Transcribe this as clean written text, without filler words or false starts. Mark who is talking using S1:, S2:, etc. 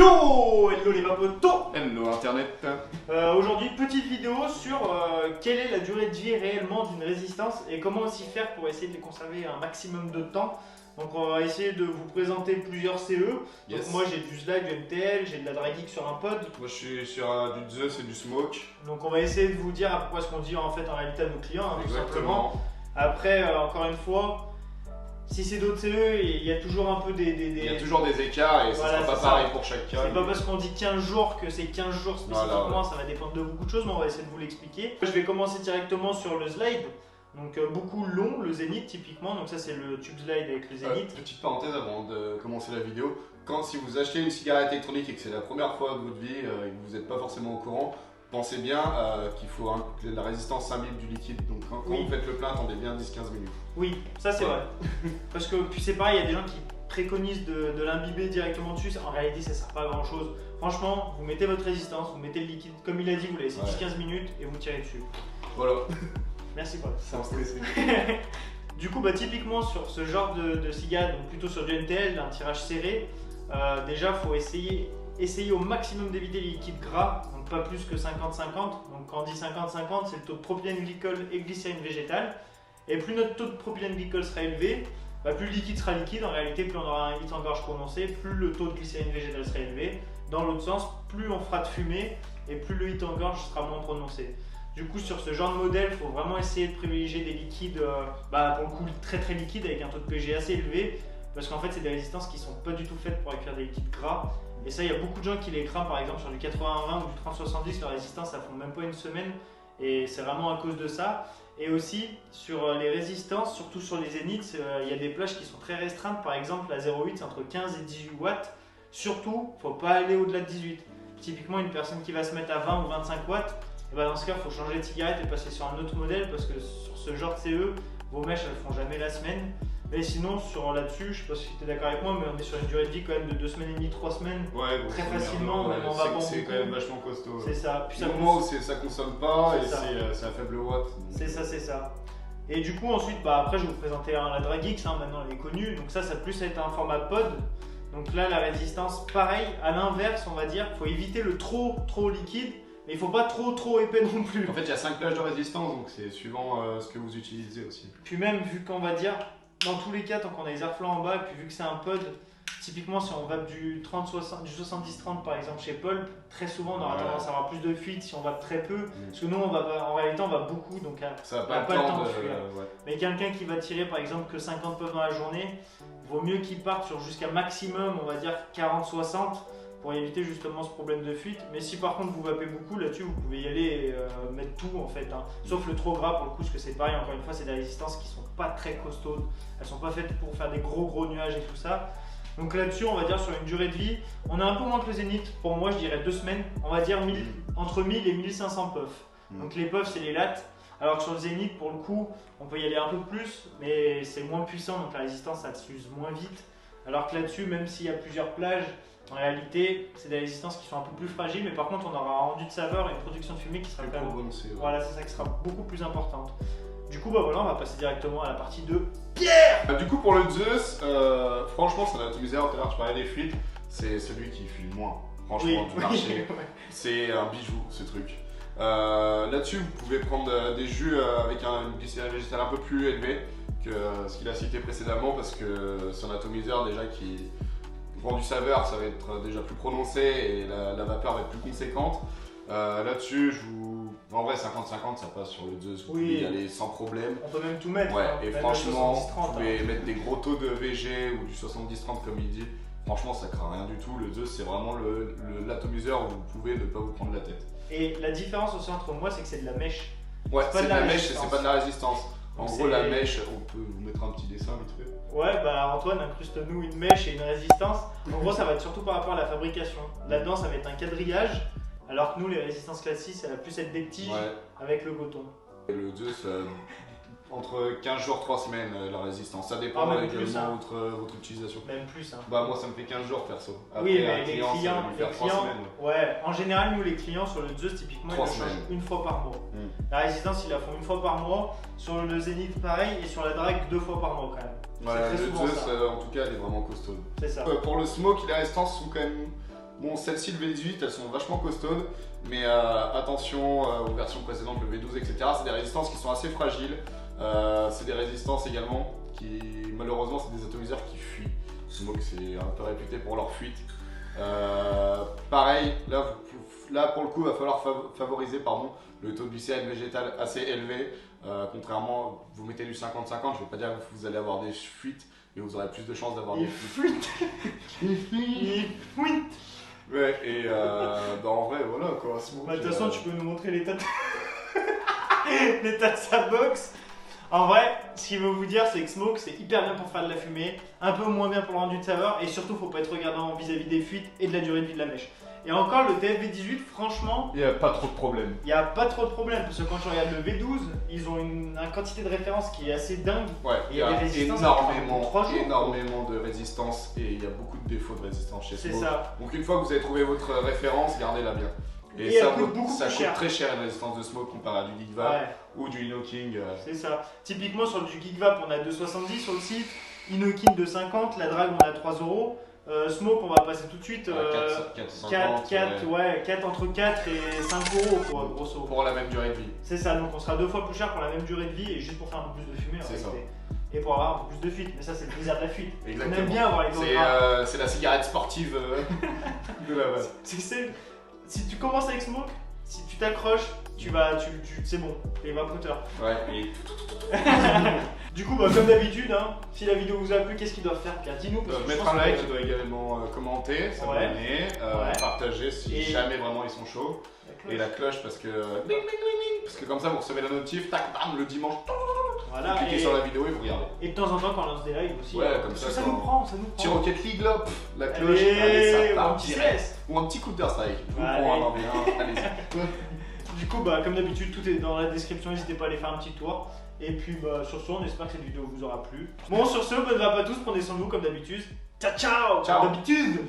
S1: Yo, hello les papotos.
S2: Hello internet.
S1: Aujourd'hui, petite vidéo sur quelle est la durée de vie réellement d'une résistance et comment aussi faire pour essayer de les conserver un maximum de temps. Donc on va essayer de vous présenter plusieurs CE.
S2: Yes.
S1: Donc moi j'ai du slide, du MTL, j'ai de la Drag Geek sur un pod.
S2: Moi je suis sur du Zeus et du Smoke.
S1: Donc on va essayer de vous dire à peu près ce qu'on dit en fait en réalité à nos clients, hein, tout simplement. Après, encore une fois, si c'est d'autres CE, il y a toujours un peu Il
S2: y a toujours des écarts et
S1: voilà,
S2: ça sera pas pareil pour chaque cas.
S1: C'est pas parce qu'on dit 15 jours que c'est 15 jours spécifiquement, voilà, ouais. Ça va dépendre de beaucoup de choses, mais on va essayer de vous l'expliquer. Je vais commencer directement sur le slide. Donc beaucoup long, le Zénith typiquement, donc ça c'est le tube slide avec le Zénith.
S2: Petite parenthèse avant de commencer la vidéo, si vous achetez une cigarette électronique et que c'est la première fois de votre vie et que vous n'êtes pas forcément au courant, pensez bien qu'il faut que la résistance s'imbibe du liquide, donc quand vous faites le plein, attendez bien 10-15 minutes.
S1: Oui, ça c'est vrai, parce que puis c'est pareil, il y a des gens qui préconisent de l'imbiber directement dessus, en réalité ça sert pas à grand chose. Franchement, vous mettez votre résistance, vous mettez le liquide, comme il a dit, vous laissez 10-15 minutes et vous tirez dessus.
S2: Voilà.
S1: Merci Paul.
S2: Sans stresser.
S1: Du coup, typiquement sur ce genre de cigare, donc plutôt sur du NTL, un tirage serré, déjà il faut essayer au maximum d'éviter les liquides gras, donc pas plus que 50-50. Donc quand on dit 50-50, c'est le taux de propylène glycol et glycérine végétale. Et plus notre taux de propylène glycol sera élevé, plus le liquide sera liquide. En réalité, plus on aura un hit en gorge prononcé, plus le taux de glycérine végétale sera élevé. Dans l'autre sens, plus on fera de fumée et plus le hit en gorge sera moins prononcé. Du coup, sur ce genre de modèle, il faut vraiment essayer de privilégier des liquides, pour le coup, très très liquides avec un taux de PG assez élevé. Parce qu'en fait, c'est des résistances qui ne sont pas du tout faites pour accueillir des liquides gras. Et ça, il y a beaucoup de gens qui les craignent, par exemple sur du 80-20 ou du 30-70, leur résistance, ça ne font même pas une semaine. Et c'est vraiment à cause de ça. Et aussi, sur les résistances, surtout sur les Zéniths, il y a des plages qui sont très restreintes. Par exemple, la 0,8, c'est entre 15 et 18 watts. Surtout, il ne faut pas aller au-delà de 18. Typiquement, une personne qui va se mettre à 20 ou 25 watts, et dans ce cas, il faut changer de cigarette et passer sur un autre modèle parce que sur ce genre de CE, vos mèches, elles ne font jamais la semaine. Mais sinon, là-dessus, je ne sais pas si tu es d'accord avec moi, mais on est sur une durée de vie quand même de 2 semaines et demie, 3 semaines.
S2: Ouais,
S1: très facilement, même en vapant.
S2: C'est quand même vachement costaud.
S1: C'est ça.
S2: Puis au moment où ça consomme pas et c'est à faible watt.
S1: C'est ça. Et du coup, ensuite, après, je vais vous présenter la Drag Geek, maintenant elle est connue. Donc ça plus être un format pod. Donc là, la résistance, pareil, à l'inverse, on va dire, il faut éviter le trop liquide. Mais il ne faut pas trop épais non plus.
S2: En fait, il y a 5 plages de résistance, donc c'est suivant ce que vous utilisez aussi.
S1: Puis même, vu qu'on va dire, dans tous les cas, tant qu'on a les airflows en bas, puis vu que c'est un pod, typiquement si on va du 70-30 par exemple chez Pulp, très souvent on aura tendance à avoir plus de fuite si on va très peu. Parce que nous, en réalité, on va beaucoup, donc
S2: ça n'a pas le temps de fuir.
S1: Mais quelqu'un qui va tirer par exemple que 50 puffs dans la journée, il vaut mieux qu'il parte sur jusqu'à maximum, on va dire 40-60. Pour éviter justement ce problème de fuite. Mais si par contre vous vapez beaucoup là-dessus, vous pouvez y aller et mettre tout en fait, sauf le trop gras pour le coup, parce que c'est pareil, encore une fois, c'est des résistances qui sont pas très costaudes, elles sont pas faites pour faire des gros nuages et tout ça. Donc là-dessus, on va dire sur une durée de vie, on a un peu moins que le Zénith. Pour moi, je dirais 2 semaines, on va dire entre 1000 et 1500 puffs. Donc les puffs, c'est les lattes. Alors que sur le Zénith, pour le coup, on peut y aller un peu plus, mais c'est moins puissant, donc la résistance, ça s'use moins vite. Alors que là-dessus, même s'il y a plusieurs plages, en réalité, c'est des résistances qui sont un peu plus fragiles, mais par contre, on aura un rendu de saveur et une production de fumée qui sera quand même... Voilà, c'est ça qui sera beaucoup plus importante. Du coup, voilà, on va passer directement à la partie de Pierre.
S2: Du coup, pour le Zeus, franchement, c'est un atomiseur. Tout à l'heure, je parlais des fuites, c'est celui qui fuit le moins. Franchement, du marché, c'est un bijou, ce truc. Là-dessus, vous pouvez prendre des jus avec une glycérine végétale un peu plus élevée que ce qu'il a cité précédemment, parce que c'est un atomiseur déjà qui... Pour du saveur, ça va être déjà plus prononcé et la vapeur va être plus conséquente. Là-dessus, en vrai, 50-50, ça passe sur le Zeus. Vous pouvez y aller sans problème.
S1: On peut même tout mettre.
S2: Et franchement, vous pouvez mettre des gros taux de VG ou du 70-30 comme il dit. Franchement, ça craint rien du tout. Le Zeus, c'est vraiment l'atomiseur où vous pouvez ne pas vous prendre la tête.
S1: Et la différence aussi entre moi, c'est que c'est de la mèche.
S2: Ouais, c'est de la mèche et c'est pas de la résistance. En gros, la mèche, on peut vous mettre un petit dessin vite fait.
S1: Ouais, Antoine, incruste-nous une mèche et une résistance. En gros, ça va être surtout par rapport à la fabrication. Là-dedans, ça va être un quadrillage, alors que nous, les résistances classiques, ça va plus être des tiges avec le coton.
S2: Et le Zeus, entre 15 jours, 3 semaines, la résistance. Ça dépend également de votre utilisation.
S1: Même plus.
S2: Moi, ça me fait 15 jours perso. Après,
S1: oui, mais les clients,
S2: ça va lui faire 3 semaines.
S1: En général, nous, les clients sur le Zeus, typiquement, ils le changent une fois par mois. La résistance, ils la font une fois par mois. Sur le Zénith, pareil, et sur la Drag, 2 fois par mois quand même.
S2: Le Zeus, en tout cas, elle est vraiment costaud.
S1: C'est ça.
S2: Pour le smoke, les résistances sont quand même Bon, celles-ci, le V18, elles sont vachement costaudes, mais attention aux versions précédentes, le V12, etc. C'est des résistances qui sont assez fragiles. C'est des résistances également qui, malheureusement, c'est des atomiseurs qui fuient. Smoke, c'est un peu réputé pour leur fuite. Pareil, là pour le coup, il va falloir favoriser le taux de glycéride végétal assez élevé. Contrairement, vous mettez du 50-50, je ne vais pas dire que vous allez avoir des fuites, mais vous aurez plus de chances d'avoir des fuites. Ouais, et en vrai, voilà quoi.
S1: De toute façon, tu peux nous montrer l'état de... l'état de sa box. En vrai, ce qu'il veut vous dire, c'est que Smoke, c'est hyper bien pour faire de la fumée, un peu moins bien pour le rendu de saveur, et surtout, faut pas être regardant vis-à-vis des fuites et de la durée de vie de la mèche. Et encore, le TFV18, franchement,
S2: il n'y a pas trop de problème.
S1: Il n'y a pas trop de problème, parce que quand tu regardes le V12, ils ont une quantité de référence qui est assez dingue.
S2: Ouais,
S1: il y a des résistances
S2: énormément de résistance, et il y a beaucoup de défauts de résistance chez Smoke.
S1: C'est ça.
S2: Donc une fois que vous avez trouvé votre référence, gardez-la bien. Et ça coûte très cher une résistance de Smoke comparé à du Geekvape ou du Inoking.
S1: C'est ça. Typiquement sur du Geekvape, on a 2,70 sur le site, Inoking de 50, la Drag on a 3 €. Smoke, on va passer tout de suite 4 entre 4 et 5 € quoi, grosso.
S2: Pour la même durée de vie.
S1: C'est ça, donc on sera 2 fois plus cher pour la même durée de vie et juste pour faire un peu plus de fumée en réalité. Et pour avoir un peu plus de fuite, mais ça c'est le plaisir de la fuite.
S2: Exactement.
S1: On aime bien avoir les gros.
S2: C'est la cigarette sportive de la base.
S1: Si tu commences avec Smoke, si tu t'accroches, c'est bon, t'es vapoteur.
S2: Ouais, et...
S1: Du coup, comme d'habitude, si la vidéo vous a plu, qu'est-ce qu'ils doivent faire, Pierre? Dis-nous.
S2: Mettre un like, tu dois également commenter, s'abonner, partager si jamais vraiment ils sont chauds. Et la cloche parce que comme ça vous recevez la notif, tac, bam, le dimanche.
S1: Voilà,
S2: vous cliquez sur la vidéo et vous regardez.
S1: Et de temps en temps quand on lance des lives aussi.
S2: Ouais, comme ça
S1: nous prend.
S2: Petit Rocket League là, la cloche, allez, ça part.
S1: Ou un petit CS.
S2: Ou un petit Counter Strike. Je vous prends un bien, allez-y.
S1: Du coup, comme d'habitude, tout est dans la description, n'hésitez pas à aller faire un petit tour. Et puis sur ce, on espère que cette vidéo vous aura plu. Bon, sur ce, bonne vape à tous, prenez soin de vous comme d'habitude. Ciao, ciao.
S2: Ciao.
S1: Comme d'habitude.